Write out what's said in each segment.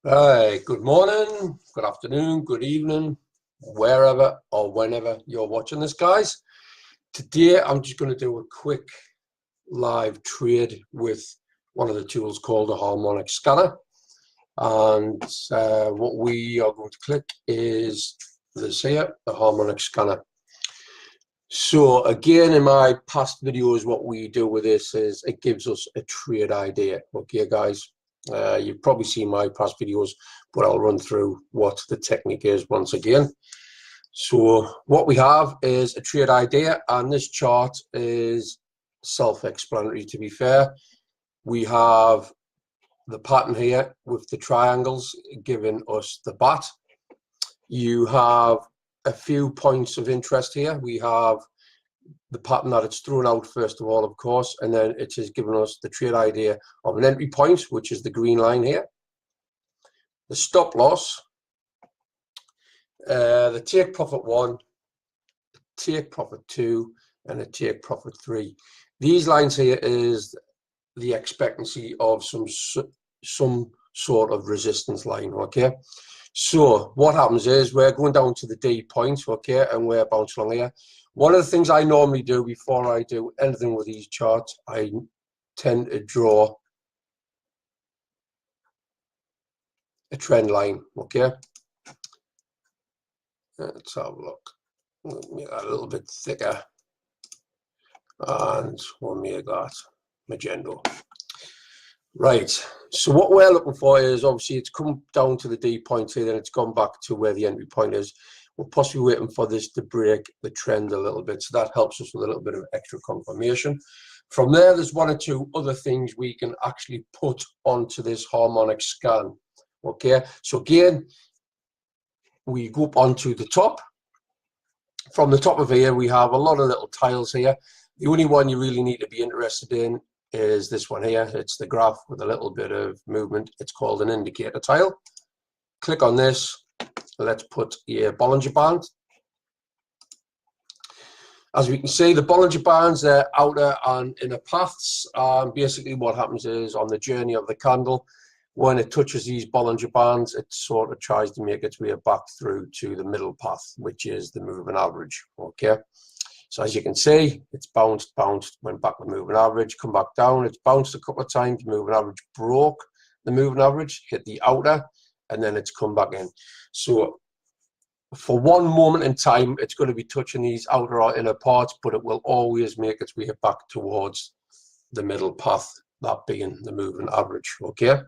Hi, good morning, good afternoon, good evening, wherever or whenever you're watching this, guys. Today, I'm just going to do a quick live trade with one of the tools called a Harmonic scanner. And what we are going to click is this here, the Harmonic scanner. So again, in my past videos, what we do with this is it gives us a trade idea. Okay, guys. You've probably seen my past videos, but I'll run through what the technique is once again. So what we have is a trade idea, and this chart is self-explanatory, to be fair. We have the pattern here with the triangles giving us the bat. You have a few points of interest here. We have the pattern that it's thrown out first of all, of course, and then it is giving us the trade idea of an entry point, which is the green line here, the stop loss, the take profit 1, take profit 2, and a take profit 3. These lines here is the expectancy of some sort of resistance line. Okay, so what happens is we're going down to the D point, okay, and we're bouncing along here. One of the things I normally do before I do anything with these charts, I tend to draw a trend line. Okay, let's have a look. We'll make that a little bit thicker, and we'll make that magenta. Right, so what we're looking for is, obviously it's come down to the D point here, then it's gone back to where the entry point is. We're possibly waiting for this to break the trend a little bit, so that helps us with a little bit of extra confirmation. From there, there's one or two other things we can actually put onto this harmonic scan. Okay, so again, we go up onto the top. From the top of here, we have a lot of little tiles here. The only one you really need to be interested in is this one here. It's the graph with a little bit of movement. It's called an indicator tile. Click on this. Let's put a Bollinger Band. As we can see, the Bollinger Bands, they're outer and inner paths. Basically what happens is, on the journey of the candle, when it touches these Bollinger Bands, it sort of tries to make its way back through to the middle path, which is the moving average. Okay, so as you can see, it's bounced, went back to the moving average, come back down. It's bounced a couple of times. The moving average broke the moving average, hit the outer, and then it's come back in. So for one moment in time, it's going to be touching these outer or inner parts, but it will always make its way back towards the middle path, that being the moving average. Okay,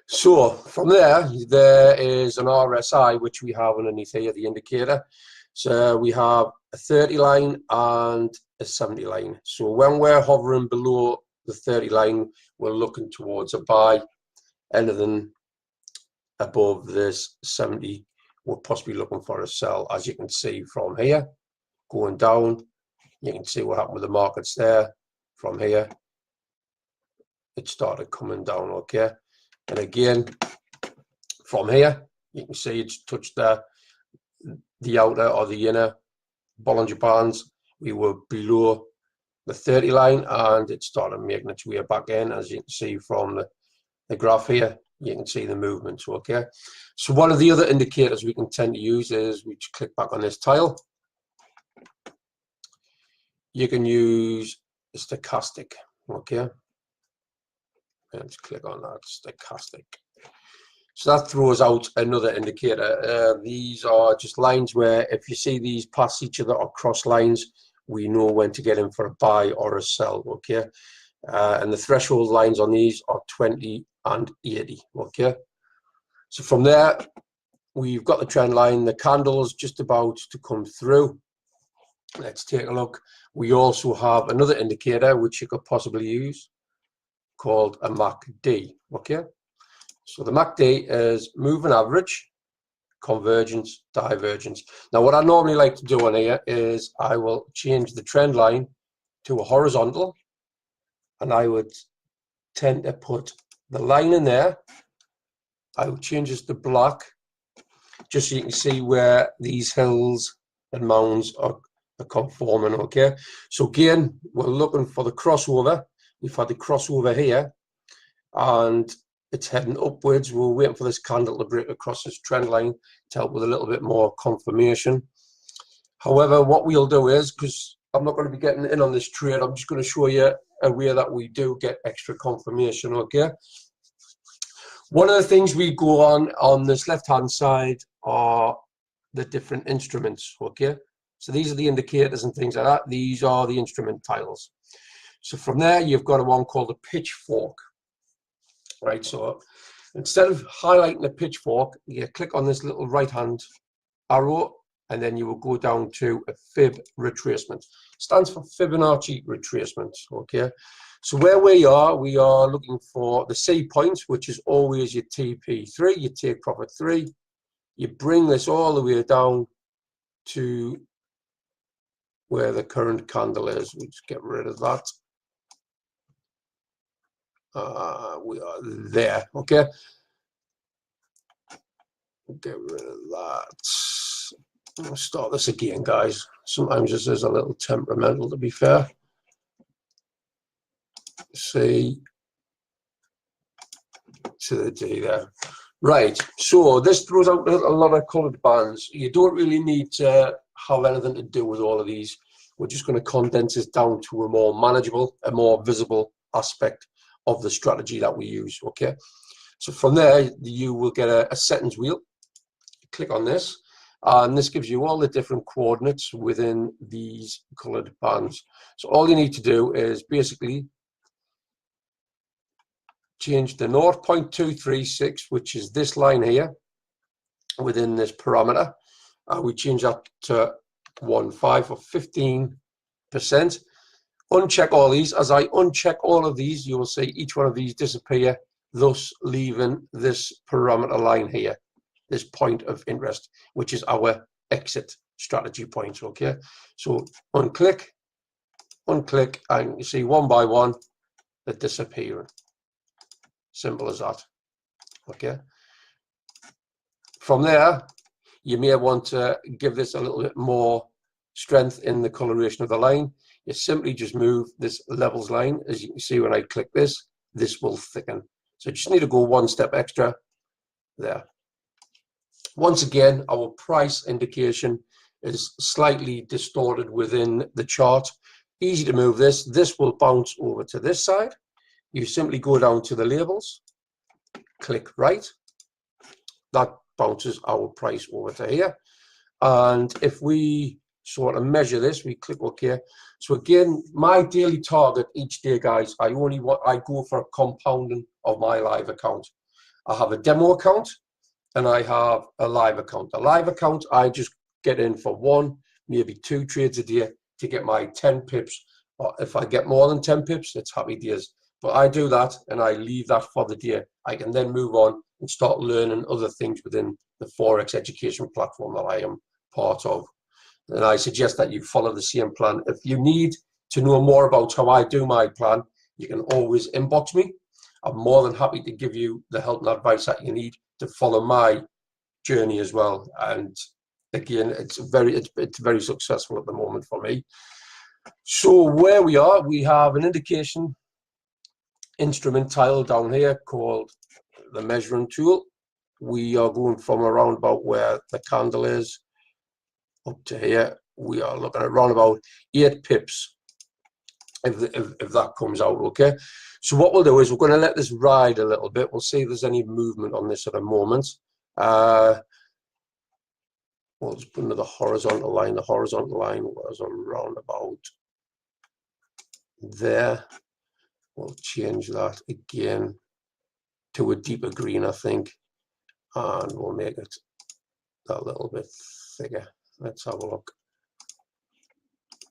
so from there, there is an RSI, which we have underneath here, the indicator. So we have a 30 line and a 70 line. So when we're hovering below the 30 line, we're looking towards a buy. Anything above this 70, we're possibly looking for a sell. As you can see from here, going down, you can see what happened with the markets there. From here, it started coming down. Okay, and again from here, you can see it's touched the outer or the inner Bollinger Bands. We were below the 30 line, and it started making its way back in. As you can see from the graph here, you can see the movements. Okay, so one of the other indicators we can tend to use is, we just click back on this tile. You can use a stochastic. Okay, let's click on that, stochastic. So that throws out another indicator. These are just lines where, if you see these pass each other or cross lines, we know when to get in for a buy or a sell. Okay, and the threshold lines on these are 20 and 80. Okay, so from there, we've got the trend line. The candle's just about to come through. Let's take a look. We also have another indicator which you could possibly use, called a MACD. Okay, so the MACD is moving average, convergence, divergence. Now what I normally like to do on here is, I will change the trend line to a horizontal, and I would tend to put the line in there. I will change this to black, just so you can see where these hills and mounds are conforming. Okay, so again, we're looking for the crossover. We've had the crossover here, and it's heading upwards. We're waiting for this candle to break across this trend line to help with a little bit more confirmation. However, what we'll do is, because I'm not going to be getting in on this trade, I'm just going to show you a way that we do get extra confirmation, okay? One of the things we go on this left-hand side are the different instruments, okay? So these are the indicators and things like that. These are the instrument tiles. So from there, you've got a one called a pitchfork, right? So instead of highlighting the pitchfork, you click on this little right-hand arrow, and then you will go down to a fib retracement. Stands for Fibonacci retracement, okay? So where we are looking for the C point, which is always your TP3, your take profit 3. You bring this all the way down to where the current candle is. We just get rid of that. We are there, okay? Get rid of that. I'll start this again, guys. Sometimes this is a little temperamental, to be fair. C to the D there. Right, so this throws out a lot of coloured bands. You don't really need to have anything to do with all of these. We're just going to condense this down to a more manageable, a more visible aspect of the strategy that we use, okay? So from there, you will get a settings wheel. Click on this, and this gives you all the different coordinates within these coloured bands. So all you need to do is basically change the 0.236, which is this line here, within this parameter. We change that to 1.5 or 15%. Uncheck all these. As I uncheck all of these, you will see each one of these disappear, thus leaving this parameter line here, this point of interest, which is our exit strategy point, okay? So unclick, and you see one by one, they're disappearing. Simple as that, okay? From there, you may want to give this a little bit more strength in the coloration of the line. You simply just move this levels line. As you can see, when I click this, this will thicken. So you just need to go one step extra there. Once again, our price indication is slightly distorted within the chart. Easy to move this. This will bounce over to this side. You simply go down to the labels, click right. That bounces our price over to here. And if we sort of measure this, we click OK. So again, my daily target each day, guys, I go for a compounding of my live account. I have a demo account and I have a live account. A live account, I just get in for 1, maybe 2 trades a day to get my 10 pips. Or if I get more than 10 pips, it's happy days. But I do that and I leave that for the day. I can then move on and start learning other things within the Forex education platform that I am part of. And I suggest that you follow the same plan. If you need to know more about how I do my plan, you can always inbox me. I'm more than happy to give you the help and advice that you need to follow my journey as well. And again, it's very successful at the moment for me. So where we are, we have an indication instrument tile down here called the measuring tool. We are going from around about where the candle is up to here. We are looking at around about 8 pips if that comes out, okay? So what we'll do is we're going to let this ride a little bit. We'll see if there's any movement on this at the moment. We'll just put another horizontal line. The horizontal line was around about there. We'll change that again to a deeper green, I think, and we'll make it a little bit thicker. Let's have a look.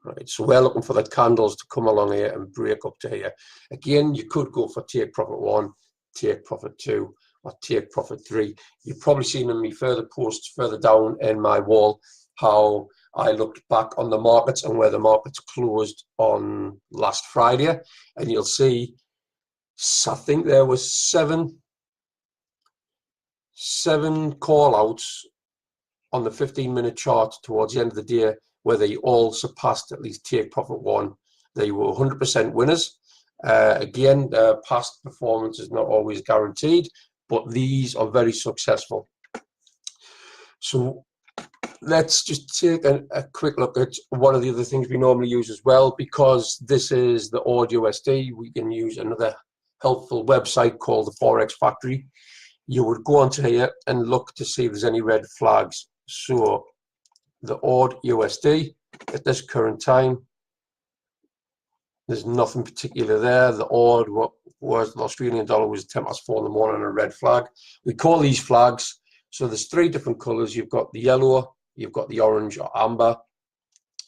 Right, so we're looking for the candles to come along here and break up to here. Again, you could go for take profit 1, take profit 2, or take profit 3. You've probably seen in my further posts further down in my wall how I looked back on the markets and where the markets closed on last Friday, and you'll see, I think there was seven call outs on the 15-minute chart towards the end of the day where they all surpassed at least take profit 1. They were 100% winners, Again, past performance is not always guaranteed, but these are very successful. So let's just take a quick look at one of the other things we normally use as well. Because this is the AUD USD, we can use another helpful website called the Forex Factory. You would go onto here and look to see if there's any red flags. So the AUD USD at this current time, there's nothing particular there. The AUD, what was the Australian dollar, was 4 in the morning, a red flag. We call these flags. So there's 3 different colors. You've got the yellow, you've got the orange or amber,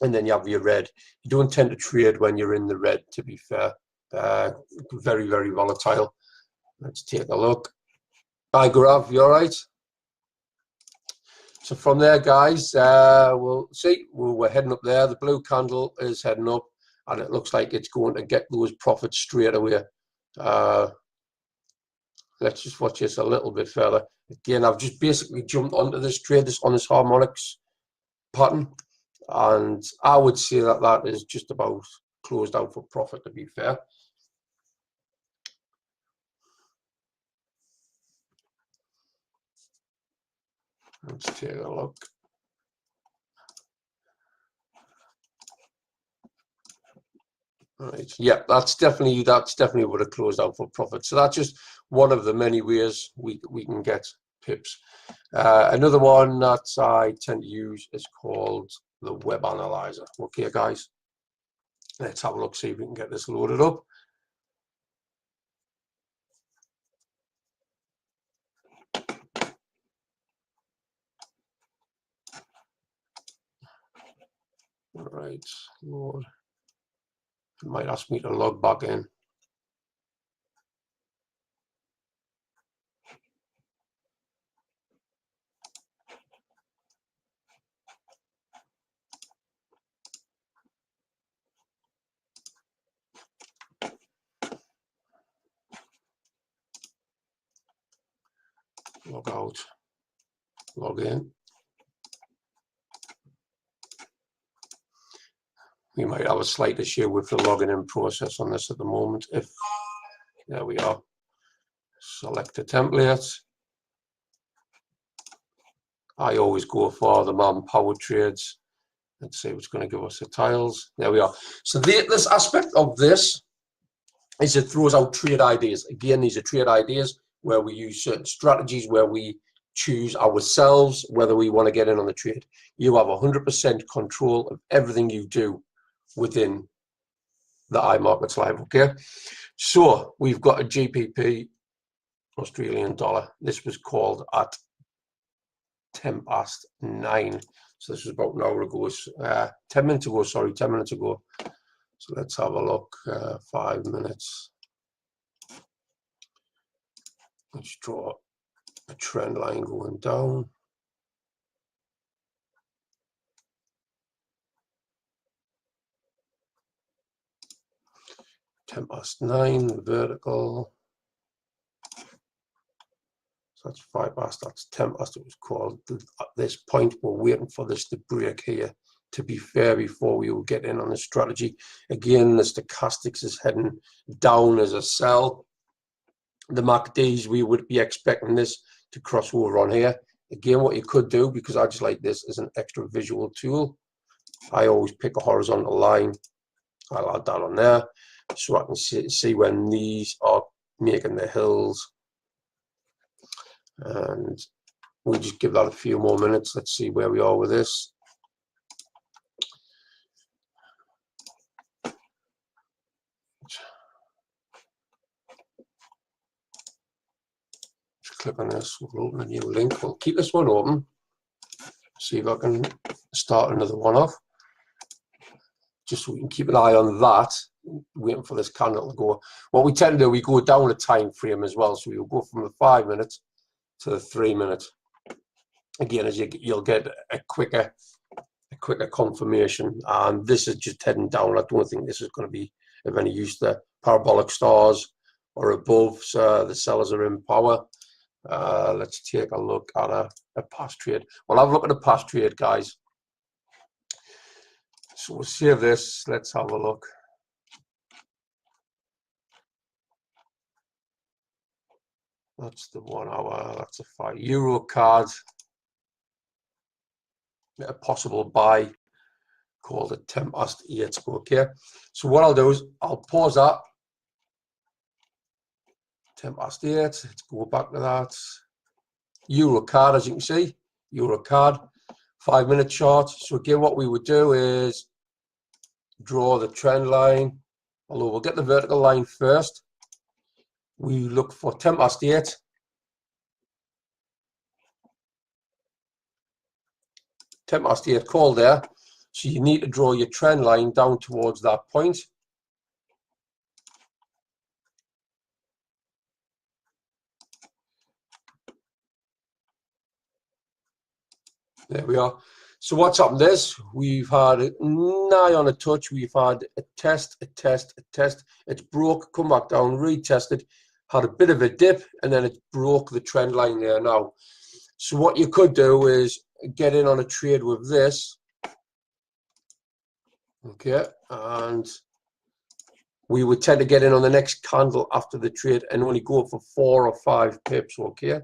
and then you have your red. You don't tend to trade when you're in the red, to be fair. Very, very volatile. Let's take a look. Hi, Gaurav, you all right? So from there, guys, we'll see. We're heading up there. The blue candle is heading up, and it looks like it's going to get those profits straight away. Let's just watch this a little bit further. Again, I've just basically jumped onto this trade, on this Harmonics pattern, and I would say that that is just about closed out for profit, to be fair. Let's take a look. Right, yeah, that's definitely would have closed out for profit. So that's just one of the many ways we can get pips. Another one that I tend to use is called the web analyzer. Okay, guys, let's have a look, see if we can get this loaded up. All right, Lord. It might ask me to log back in. Log out, log in. We might have a slight issue with the logging in process on this at the moment. There we are. Select the template. I always go for the manpower trades. Let's see what's going to give us the tiles. There we are. So this aspect of this is it throws out trade ideas. Again, these are trade ideas where we use certain strategies, where we choose ourselves whether we want to get in on the trade. You have 100% control of everything you do within the iMarkets Live. Okay, so we've got a GBP Australian dollar. This was called at 9:10. So this was about an hour ago, 10 minutes ago, sorry, 10 minutes ago. So let's have a look, 5 minutes. Let's draw a trend line going down. Ten past 9, vertical. So that's 5 past, that's 10 past, it was called. At this point, we're waiting for this to break here, to be fair, before we will get in on the strategy. Again, the stochastics is heading down as a sell. The MACDs, we would be expecting this to cross over on here. Again, what you could do, because I just like this as an extra visual tool, I always pick a horizontal line. I'll add that on there so I can see when these are making the hills. And we'll just give that a few more minutes. Let's see where we are with this. Just click on this, we'll open a new link. We'll keep this one open. See if I can start another one off. Just so we can keep an eye on that, waiting for this candle to go. What we tend to do, we go down a time frame as well. So you'll go from the 5 minutes to the 3 minutes. Again, as you'll get a quicker confirmation. And this is just heading down. I don't think this is going to be of any use. The parabolic stars are above, so the sellers are in power. Let's take a look at a past trade. Well, have a look at a past trade, guys. So we'll save this. Let's have a look. That's the 1 hour. That's a €5 card. A possible buy called a 8. Okay. So what I'll do is I'll pause that. 8. Let's go back to that. Euro card, as you can see. Euro card. 5-minute chart. So again, what we would do is draw the trend line. Although we'll get the vertical line first. We look for 8. 8 call there. So you need to draw your trend line down towards that point. There we are. So what's happened is we've had a nigh on a touch. We've had a test, a test, a test. It's broke, come back down, retested, had a bit of a dip, and then it broke the trend line there now. So what you could do is get in on a trade with this. Okay, and we would tend to get in on the next candle after the trade and only go for 4 or 5 pips. Okay,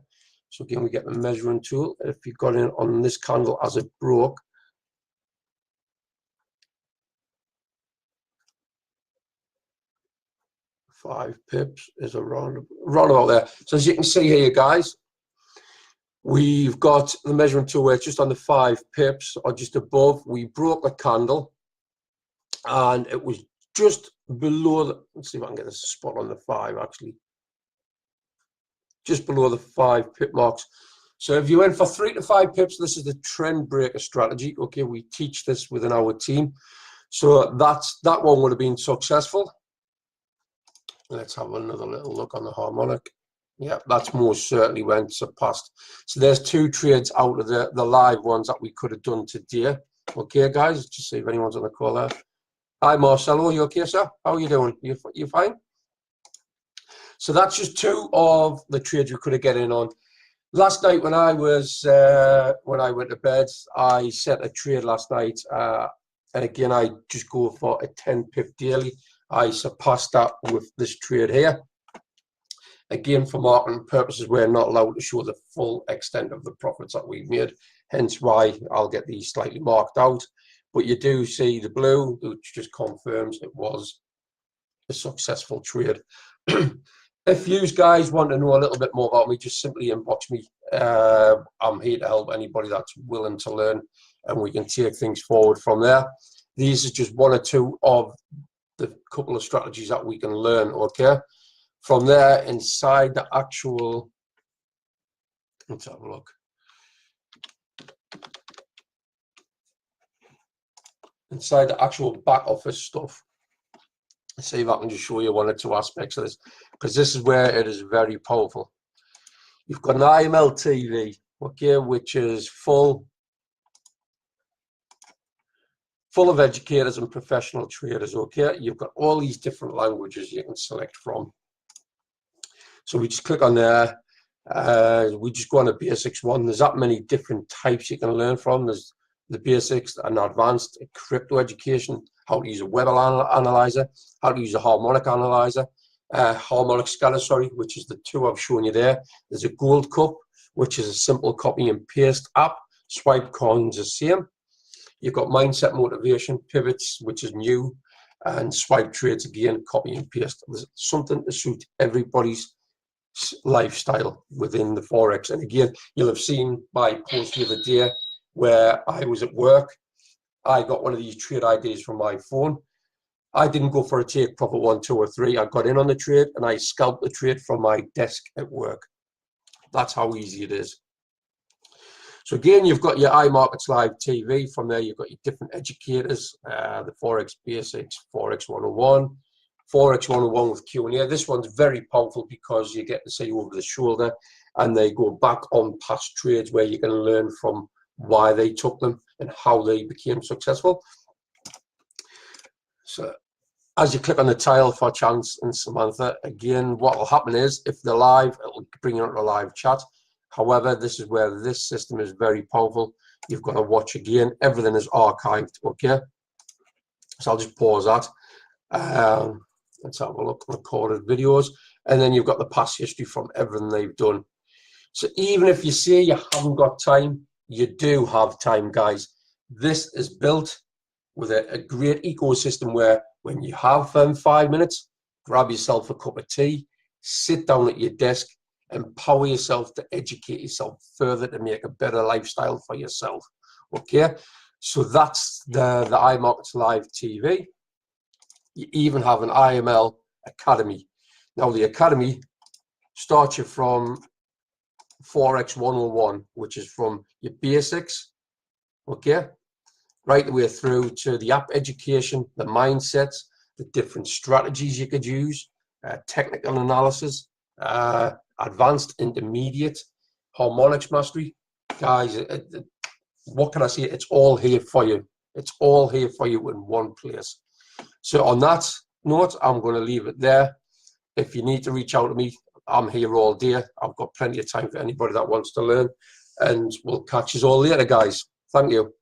so again, we get the measuring tool. If you got in on this candle as it broke, five pips is around about there. So as you can see here, guys, we've got the measuring tool where it's just on the 5 pips or just above. We broke the candle and it was just below the, let's see if I can get this spot on the 5 actually. Just below the 5 pip marks. So if you went for 3 to 5 pips, this is the trend breaker strategy. Okay, we teach this within our team. So that one would have been successful. Let's have another little look on the harmonic. Yeah, that's most certainly went surpassed. So there's 2 trades out of the live ones that we could have done today. Okay, guys, just see if anyone's on the call there. Hi, Marcelo. You okay, sir? How are you doing? You fine? So that's just 2 of the trades we could have get in on. Last night when I went to bed, I set a trade last night, and again I just go for a 10 pip daily. I surpassed that with this trade here. Again, for marketing purposes, we're not allowed to show the full extent of the profits that we've made. Hence why I'll get these slightly marked out. But you do see the blue, which just confirms it was a successful trade. If you guys want to know a little bit more about me, just simply inbox me. I'm here to help anybody that's willing to learn, and we can take things forward from there. These are just 1 or 2 of the couple of strategies that we can learn. Okay, from there, inside the actual, let's have a look. Inside the actual back office stuff, let's see if I can just show you 1 or 2 aspects of this, because this is where it is very powerful. You've got an IML TV, okay, which is full of educators and professional traders. Okay, you've got all these different languages you can select from. So we just click on there. We just go on the basics one. There's that many different types you can learn from. There's the basics and advanced crypto education, how to use a web analyzer, how to use a harmonic analyzer, harmonic scanner, sorry, which is the 2 I've shown you there. There's a gold cup, which is a simple copy and paste app. Swipe coins the same. You've got mindset motivation, pivots, which is new, and swipe trades again, copy and paste. There's something to suit everybody's lifestyle within the Forex. And again, you'll have seen my post the other day where I was at work. I got one of these trade ideas from my phone. I didn't go for a take profit 1, 2, or 3. I got in on the trade and I scalped the trade from my desk at work. That's how easy it is. So again, you've got your iMarkets Live TV. From there, you've got your different educators, the Forex Basics, Forex 101, Forex 101 with Q&A. This one's very powerful because you get to see over the shoulder and they go back on past trades where you can learn from why they took them and how they became successful. So as you click on the tile for Chance and Samantha, again, what will happen is if they're live, it will bring you into a live chat. However, this is where this system is very powerful. You've got to watch again. Everything is archived, okay? So I'll just pause that. Let's have a look at recorded videos. And then you've got the past history from everything they've done. So even if you say you haven't got time, you do have time, guys. This is built with a great ecosystem where when you have 5 minutes, grab yourself a cup of tea, sit down at your desk, empower yourself to educate yourself further to make a better lifestyle for yourself. Okay, so that's the iMarkets Live TV. You even have an IML Academy. Now the Academy starts you from Forex 101, which is from your basics, okay, right the way through to the app education, the mindsets, the different strategies you could use, technical analysis, advanced, intermediate, harmonics mastery. Guys, what can I say? It's all here for you. It's all here for you in one place. So on that note, I'm going to leave it there. If you need to reach out to me, I'm here all day. I've got plenty of time for anybody that wants to learn. And we'll catch you all later, guys. Thank you.